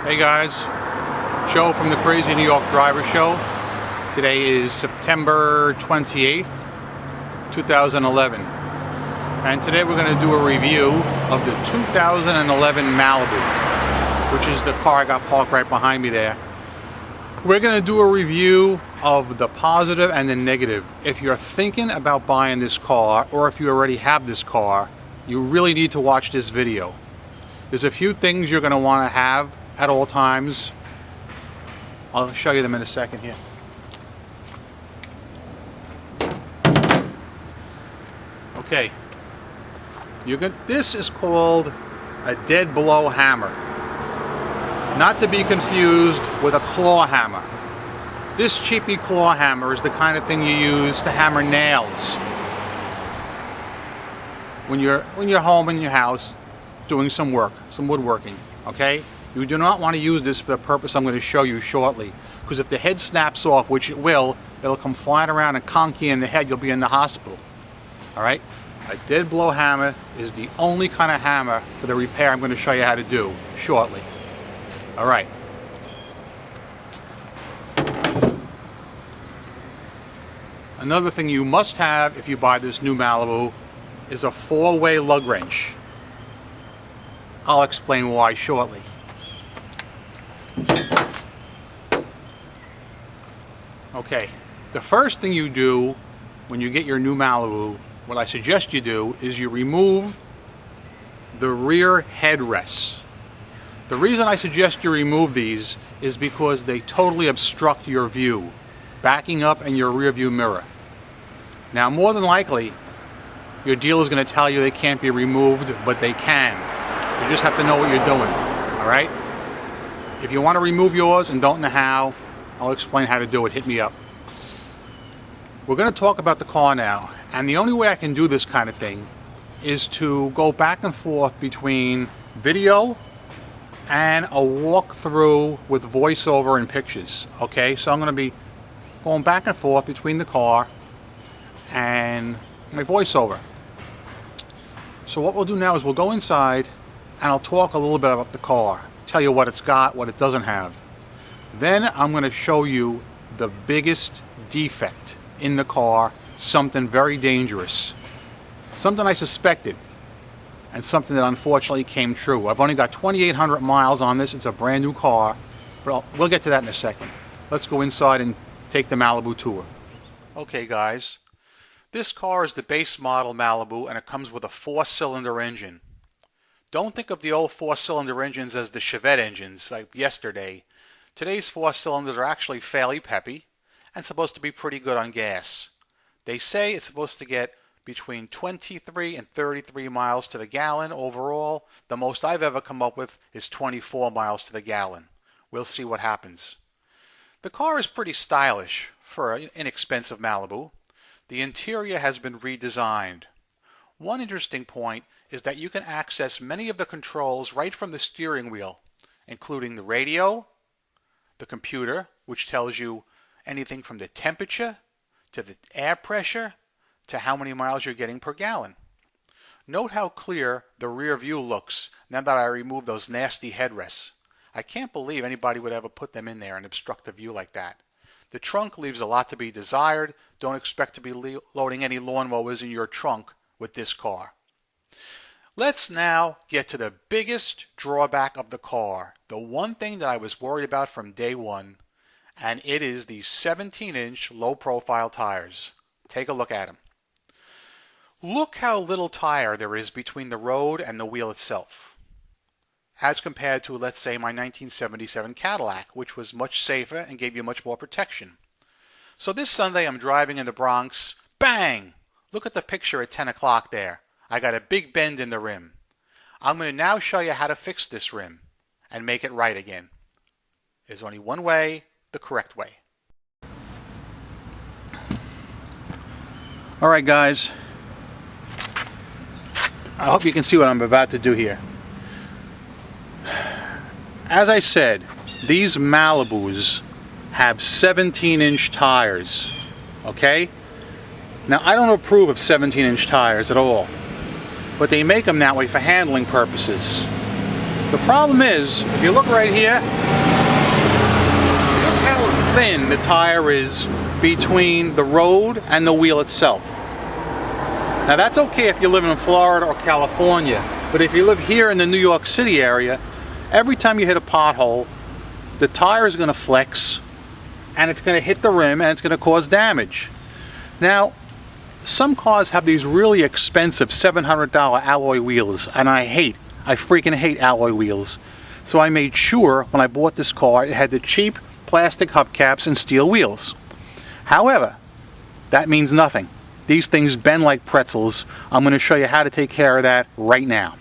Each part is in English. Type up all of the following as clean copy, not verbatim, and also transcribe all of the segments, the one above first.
Hey guys, Joe from the Crazy New York Driver Show. Today is September 28th, 2011. And today we're going to do a review of the 2011 Malibu, which is the car I got parked right behind me there. We're going to do a review of the positive and the negative. If you're thinking about buying this car, or if you already have this car, you really need to watch this video. There's a few things you're going to want to have at all times. I'll show you them in a second here. Okay, this is called a dead blow hammer. Not to be confused with a claw hammer. This cheapy claw hammer is the kind of thing you use to hammer nails when you're home in your house doing some work, some woodworking. Okay? You do not want to use this for the purpose I'm going to show you shortly, because if the head snaps off, which it will, it'll come flying around and conk you in the head. You'll be in the hospital. Alright? A dead blow hammer is the only kind of hammer for the repair I'm going to show you how to do shortly. Alright. Another thing you must have if you buy this new Malibu is a 4-way lug wrench. I'll explain why shortly. Okay, the first thing you do when you get your new Malibu, what I suggest you do, is you remove the rear headrests. The reason I suggest you remove these is because they totally obstruct your view, backing up in your rear view mirror. Now, more than likely, your dealer is going to tell you they can't be removed, but they can. You just have to know what you're doing, all right? If you want to remove yours and don't know how, I'll explain how to do it. Hit me up. We're going to talk about the car now, and the only way I can do this kind of thing is to go back and forth between video and a walkthrough with voiceover and pictures. Okay, so I'm going to be going back and forth between the car and my voiceover. So what we'll do now is we'll go inside and I'll talk a little bit about the car, tell you what it's got, what it doesn't have. Then I'm going to show you the biggest defect in the car, something very dangerous, something I suspected, and something that unfortunately came true. I've only got 2,800 miles on this. It's a brand new car, but we'll get to that in a second. Let's go inside and take the Malibu tour. Okay guys, this car is the base model Malibu, and it comes with a 4-cylinder engine. Don't think of the old 4-cylinder engines as the Chevette engines like yesterday. Today's 4 cylinders are actually fairly peppy and supposed to be pretty good on gas. They say it's supposed to get between 23 and 33 miles to the gallon overall. The most I've ever come up with is 24 miles to the gallon. We'll see what happens. The car is pretty stylish for an inexpensive Malibu. The interior has been redesigned. One interesting point is that you can access many of the controls right from the steering wheel, including the radio, the computer, which tells you anything from the temperature to the air pressure to how many miles you're getting per gallon. Note how clear the rear view looks now that I removed those nasty headrests. I can't believe anybody would ever put them in there and obstruct the view like that. The trunk leaves a lot to be desired. Don't expect to be loading any lawnmowers in your trunk with this car. Let's now get to the biggest drawback of the car, the one thing that I was worried about from day one, and it is the 17-inch low-profile tires. Take a look at them. Look how little tire there is between the road and the wheel itself, as compared to, let's say, my 1977 Cadillac, which was much safer and gave you much more protection. So this Sunday I'm driving in the Bronx. Bang! Look at the picture at 10 o'clock there. I got a big bend in the rim. I'm going to now show you how to fix this rim and make it right again. There's only one way, the correct way. Alright guys, I hope you can see what I'm about to do here. As I said, these Malibus have 17-inch tires, okay? Now, I don't approve of 17-inch tires at all, but they make them that way for handling purposes. The problem is, if you look right here, look how thin the tire is between the road and the wheel itself. Now that's okay if you live in Florida or California, but if you live here in the New York City area, every time you hit a pothole, the tire is going to flex and it's going to hit the rim and it's going to cause damage. Now, some cars have these really expensive $700 alloy wheels, and I freaking hate alloy wheels. So I made sure when I bought this car it had the cheap plastic hubcaps and steel wheels. However, that means nothing. These things bend like pretzels. I'm going to show you how to take care of that right now.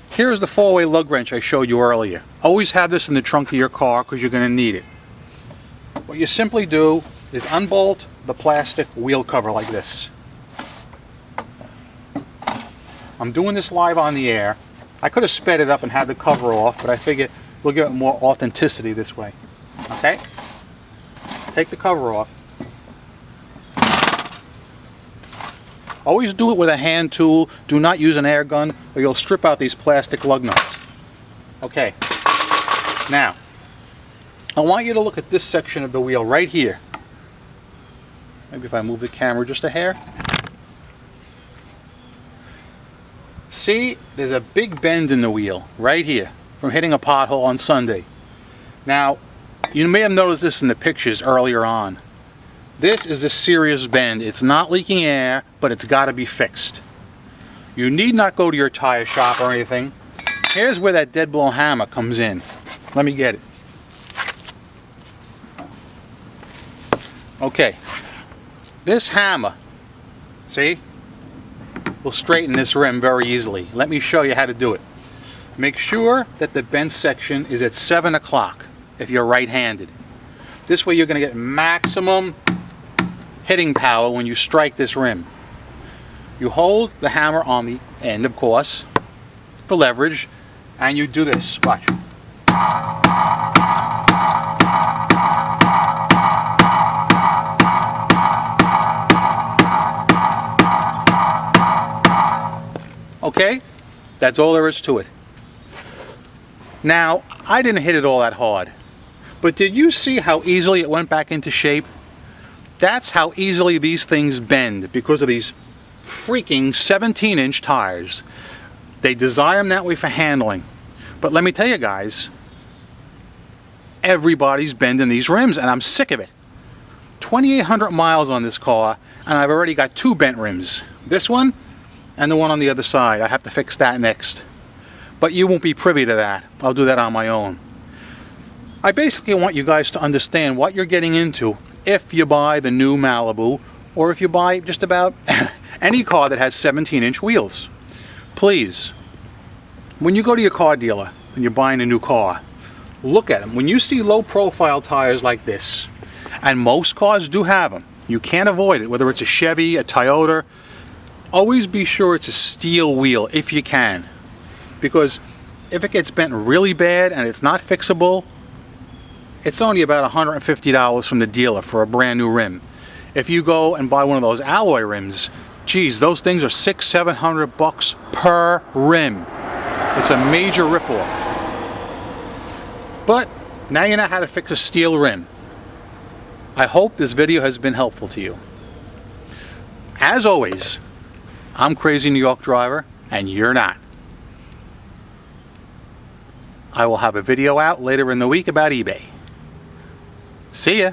Here's the 4-way lug wrench I showed you earlier. Always have this in the trunk of your car because you're going to need it. What you simply do is unbolt the plastic wheel cover like this. I'm doing this live on the air. I could have sped it up and had the cover off, but I figured we'll get more authenticity this way. Okay? Take the cover off. Always do it with a hand tool. Do not use an air gun or you'll strip out these plastic lug nuts. Okay. Now, I want you to look at this section of the wheel right here. Maybe if I move the camera just a hair. See, there's a big bend in the wheel right here from hitting a pothole on Sunday. Now, you may have noticed this in the pictures earlier on. This is a serious bend. It's not leaking air, but it's got to be fixed. You need not go to your tire shop or anything. Here's where that dead blow hammer comes in. Let me get it. Okay. This hammer, see, will straighten this rim very easily. Let me show you how to do it. Make sure that the bent section is at 7 o'clock if you're right-handed. This way you're going to get maximum hitting power when you strike this rim. You hold the hammer on the end, of course, for leverage, and you do this. Watch. Okay, that's all there is to it. Now, I didn't hit it all that hard, but did you see how easily it went back into shape? That's how easily these things bend because of these freaking 17-inch tires. They design them that way for handling. But let me tell you guys, everybody's bending these rims and I'm sick of it. 2,800 miles on this car and I've already got 2 bent rims. This one and the one on the other side. I have to fix that next. But you won't be privy to that. I'll do that on my own. I basically want you guys to understand what you're getting into if you buy the new Malibu or if you buy just about any car that has 17-inch wheels. Please, when you go to your car dealer and you're buying a new car, look at them. When you see low-profile tires like this, and most cars do have them, you can't avoid it, whether it's a Chevy, a Toyota, always be sure it's a steel wheel if you can. Because if it gets bent really bad and it's not fixable, it's only about $150 from the dealer for a brand new rim. If you go and buy one of those alloy rims, geez, those things are $600-700 per rim. It's a major ripoff. But now you know how to fix a steel rim. I hope this video has been helpful to you. As always, I'm Crazy New York Driver, and you're not. I will have a video out later in the week about eBay. See ya!